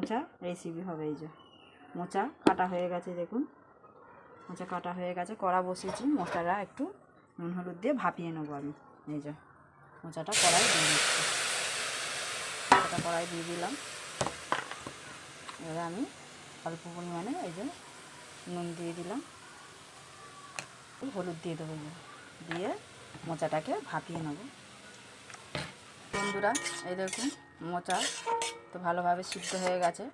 মোচা রেসিপি হবে। এই যে মোচা কাটা হয়ে গেছে, দেখুন মোচা কাটা হয়ে গেছে। কড়া বসিয়েছি, মোচাটা একটু নুন হলুদ দিয়ে ভাপিয়ে নেবো আমি। এই যে মোচাটা কড়াই দিয়ে দিচ্ছি, মোচাটা কড়াই দিয়ে দিলাম। এবারে আমি অল্প পরিমাণে এই যে নুন দিয়ে দিলাম, হলুদ দিয়ে দেবো, দিয়ে মোচাটাকে ভাপিয়ে নেব। বন্ধুরা এই দেখুন মোচা তো ভালোভাবে সিদ্ধ হয়ে গেছে।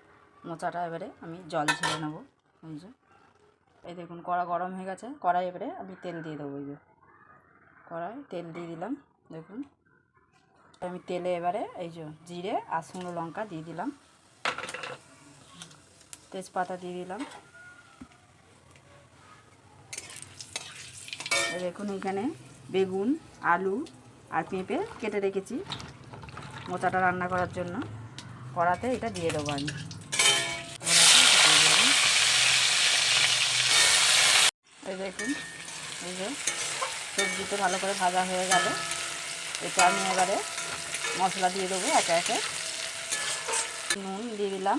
মোচাটা এবারে আমি জল ঝেড়ে নেবো। এই যে এই দেখুন কড়া গরম হয়ে গেছে, কড়াই এবারে আমি তেল দিয়ে দেবো। এই যে কড়াই তেল দিয়ে দিলাম, দেখুন আমি তেলে এবারে এই যে জিরে আর শুকনো লঙ্কা দিয়ে দিলাম, তেজপাতা দিয়ে দিলাম। দেখুন এখানে বেগুন, আলু আর পেঁপে কেটে রেখেছি মোচাটা রান্না করার জন্য। কড়াতে এটা দিয়ে দেবো আমি। এই দেখুন এই যে সবজি তো ভালো করে ভাজা হয়ে গেল। এটা আমি এবারে মশলা দিয়ে দেবো একে একে। নুন দিয়ে দিলাম,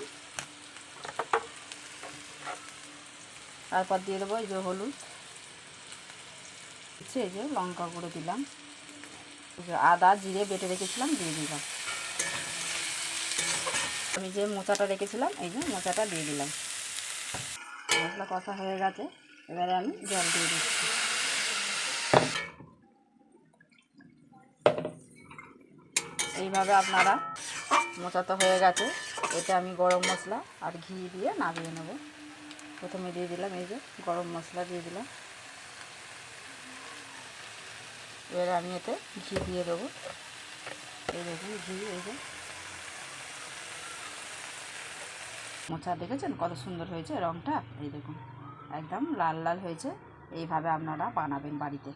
তারপর দিয়ে দেবো এই যে হলুদ, এই যে লঙ্কা গুঁড়ো দিলাম, আদা জিরে বেটে রেখেছিলাম দিয়ে দিলাম। আমি যে মোচাটা রেখেছিলাম এই যে মোচাটা দিয়ে দিলাম। মশলা কষা হয়ে গেছে, এবারে আমি জল দিয়ে দিচ্ছি। এইভাবে আপনারা, মোচা তো হয়ে গেছে, এতে আমি গরম মশলা আর ঘি দিয়ে নামিয়ে নেব। প্রথমে দিয়ে দিলাম এই যে গরম মশলা দিয়ে দিলাম, এবারে আমি এতে ঘি দিয়ে দেবো। এই দেখুন ঘি, এই যে মোচা দেখেছেন কত সুন্দর হয়েছে রঙটা, এই দেখুন একদম লাল লাল হয়েছে। এইভাবে আপনারা বানাবেন বাড়িতে।